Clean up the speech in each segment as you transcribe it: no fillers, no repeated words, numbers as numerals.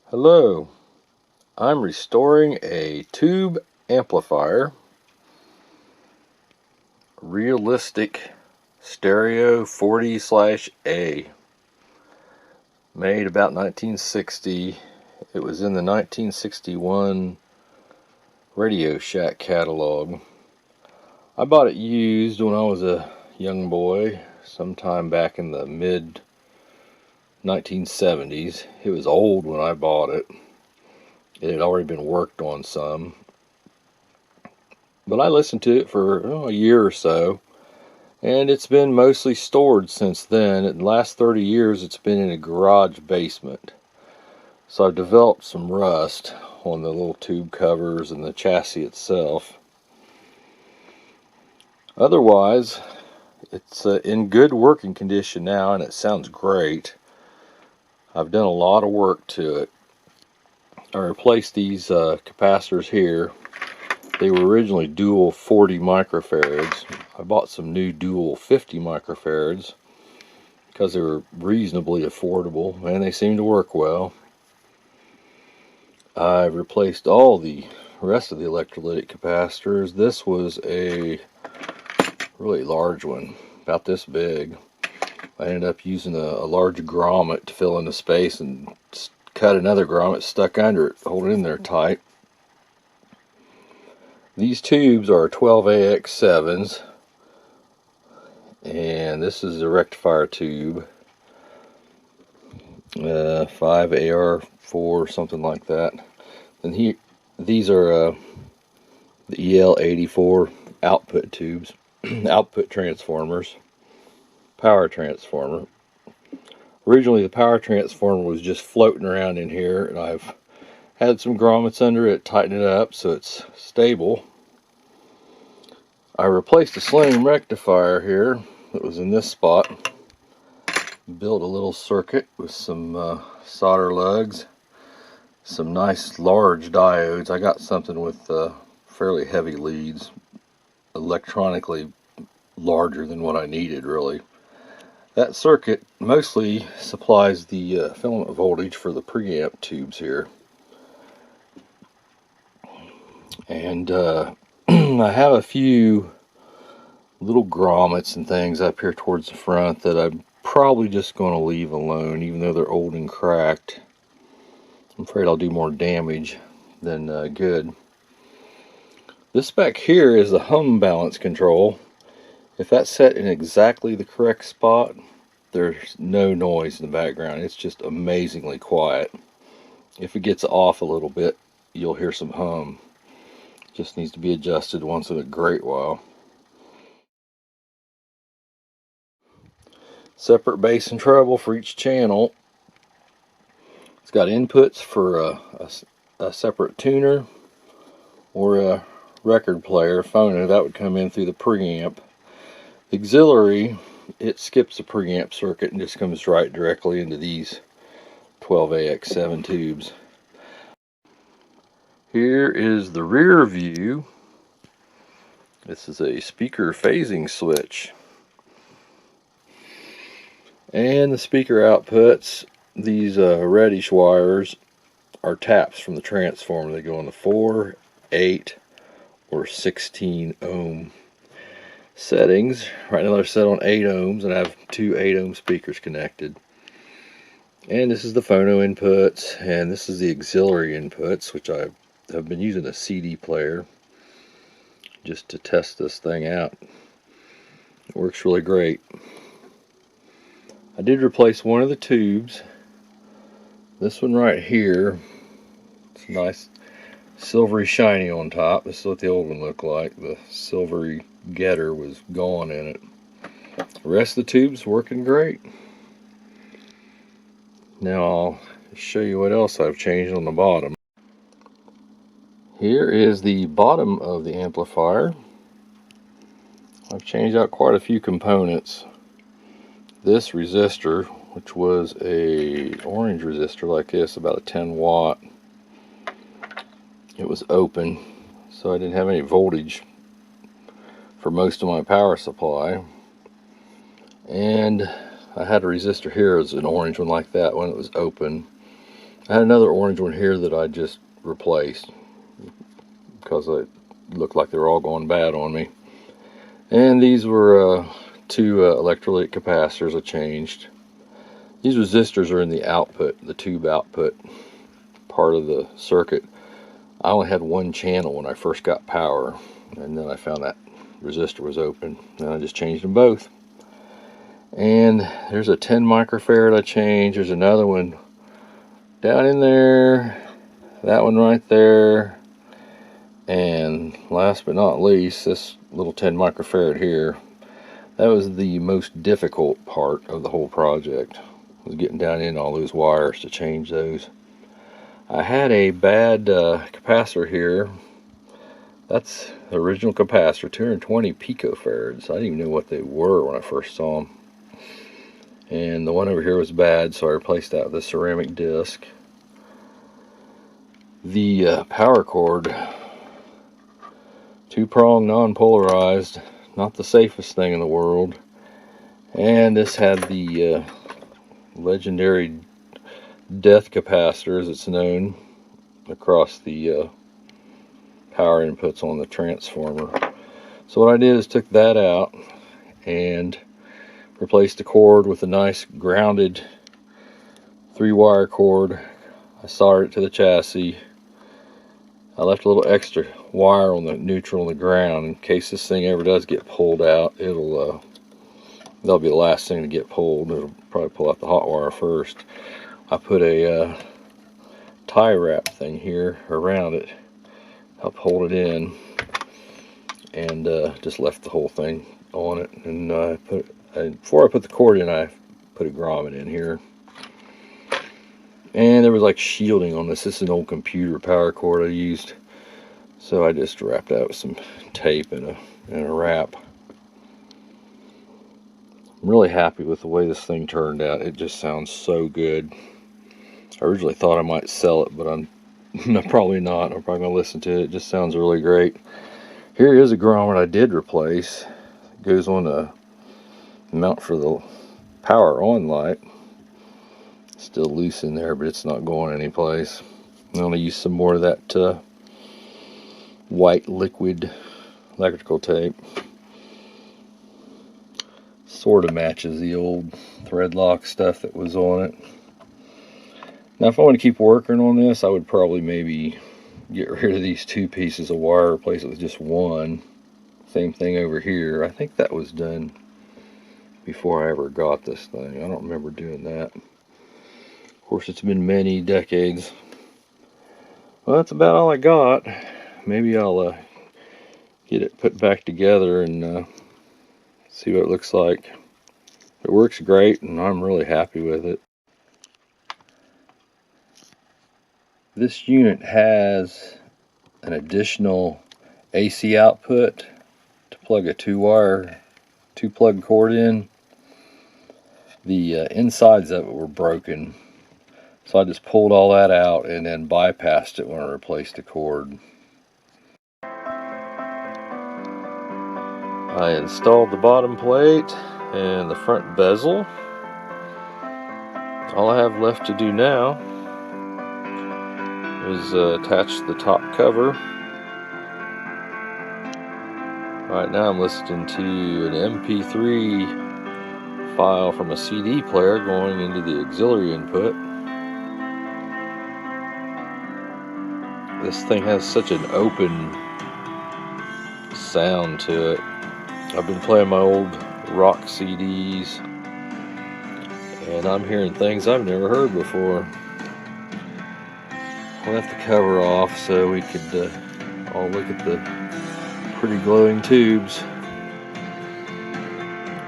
Hello, I'm restoring a tube amplifier, realistic stereo 40/A, made about 1960. It was in the 1961 Radio Shack catalog. I bought it used when I was a young boy, sometime back in the mid 1970s. It was old when I bought it. It had already been worked on some. But I listened to it for a year or so, and it's been mostly stored since then. In the last 30 years, it's been in a garage basement. So I've developed some rust on the little tube covers and the chassis itself. Otherwise, it's in good working condition now, and it sounds great. I've done a lot of work to it. I replaced these capacitors here. They were originally dual 40 microfarads. I bought some new dual 50 microfarads because they were reasonably affordable and they seemed to work well. I replaced all the rest of the electrolytic capacitors. This was a really large one, about this big. I ended up using a large grommet to fill in the space and cut another grommet stuck under it, hold it in there tight. These tubes are 12AX7s, and this is a rectifier tube, 5AR4, something like that. And here, these are the EL84 output tubes, output transformers, power transformer. Originally, the power transformer was just floating around in here, and I've had some grommets under it, tighten it up so it's stable. I replaced the selenium rectifier here that was in this spot. Built a little circuit with some solder lugs, some nice large diodes. I got something with fairly heavy leads, electronically larger than what I needed, really. That circuit mostly supplies the filament voltage for the preamp tubes here. And I have a few little grommets and things up here towards the front that I'm probably just going to leave alone, even though they're old and cracked. I'm afraid I'll do more damage than good. This back here is the hum balance control. If that's set in exactly the correct spot, there's no noise in the background. It's just amazingly quiet. If it gets off a little bit, you'll hear some hum. Just needs to be adjusted once in a great while. Separate bass and treble for each channel. It's got inputs for a separate tuner or a record player, phono. That would come in through the preamp. Auxiliary, it skips the preamp circuit and just comes right directly into these 12AX7 tubes. Here is the rear view. This is a speaker phasing switch. And the speaker outputs, these reddish wires are taps from the transformer. They go on the 4, 8, or 16 ohm settings. Right now they're set on 8 ohms, and I have 2 8 ohm speakers connected. And this is the phono inputs, and this is the auxiliary inputs, which I have been using a CD player just to test this thing out. It works really great. I did replace one of the tubes. This one right here. It's nice silvery shiny on top. This is what the old one looked like. The silvery getter was gone in it. The rest of the tube's working great. Now I'll show you what else I've changed on the bottom. Here is the bottom of the amplifier. I've changed out quite a few components. This resistor, which was a orange resistor like this, about a 10 watt, it was open, so I didn't have any voltage for most of my power supply. And I had a resistor here as an orange one like that when it was open. I had another orange one here that I just replaced because it looked like they were all going bad on me. And these were two electrolytic capacitors I changed. These resistors are in the output, the tube output part of the circuit. I only had one channel when I first got power, and then I found that resistor was open, and I just changed them both. And there's a 10 microfarad I changed. There's another one down in there, that one right there, and last but not least, this little 10 microfarad here. That was the most difficult part of the whole project, was getting down in all those wires to change those. I had a bad capacitor here. That's the original capacitor, 220 picofarads. I didn't even know what they were when I first saw them. And the one over here was bad, so I replaced that with a ceramic disc. The power cord, two-prong non-polarized, not the safest thing in the world. And this had the legendary death capacitor, as it's known, across the power inputs on the transformer. So what I did is took that out and replaced the cord with a nice grounded 3-wire cord. I soldered it to the chassis. I left a little extra wire on the neutral and the ground in case this thing ever does get pulled out. That'll be the last thing to get pulled. It'll probably pull out the hot wire first. I put a tie wrap thing here around it, help hold it in, and just left the whole thing on it. And before I put the cord in, I put a grommet in here. And there was like shielding on this. This is an old computer power cord I used, so I just wrapped that with some tape and a wrap. I'm really happy with the way this thing turned out. It just sounds so good. I originally thought I might sell it, but I'm probably not. I'm probably going to listen to it. It just sounds really great. Here is a grommet I did replace. It goes on a mount for the power on light. Still loose in there, but it's not going anyplace. I'm going to use some more of that white liquid electrical tape. Sort of matches the old thread lock stuff that was on it. Now if I want to keep working on this, I would probably maybe get rid of these two pieces of wire, replace it with just one. Same thing over here. I think that was done before I ever got this thing. I don't remember doing that. Of course, it's been many decades. Well, that's about all I got. Maybe I'll get it put back together and see what it looks like. It works great, and I'm really happy with it. This unit has an additional AC output to plug a 2-plug cord in. The insides of it were broken, so I just pulled all that out and then bypassed it when I replaced the cord. I installed the bottom plate and the front bezel. All I have left to do now is attach the top cover. Right now I'm listening to an MP3 file from a CD player going into the auxiliary input. This thing has such an open sound to it. I've been playing my old rock CDs, and I'm hearing things I've never heard before. I left the cover off so we could all look at the pretty glowing tubes.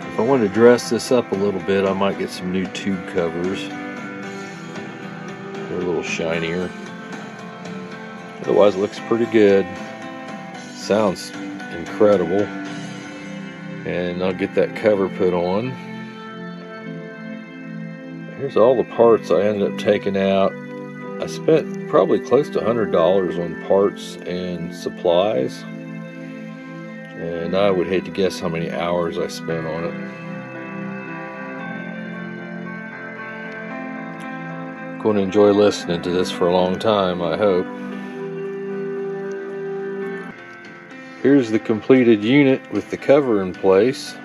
If I wanted to dress this up a little bit, I might get some new tube covers. They're a little shinier. Otherwise, it looks pretty good. Sounds incredible. And I'll get that cover put on. Here's all the parts I ended up taking out. I spent probably close to $100 on parts and supplies, and I would hate to guess how many hours I spent on it. Of going to enjoy listening to this for a long time, I hope. Here's the completed unit with the cover in place.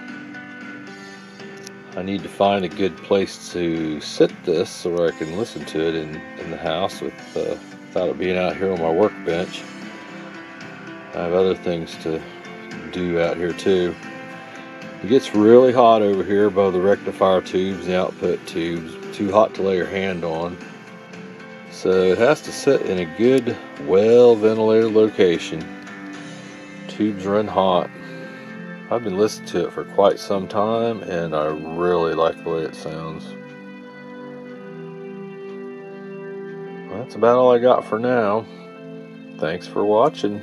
I need to find a good place to sit this so I can listen to it in the house without it being out here on my workbench. I have other things to do out here too. It gets really hot over here above the rectifier tubes, the output tubes. Too hot to lay your hand on. So it has to sit in a good, well ventilated location. Tubes run hot. I've been listening to it for quite some time and I really like the way it sounds. Well, that's about all I got for now. Thanks for watching.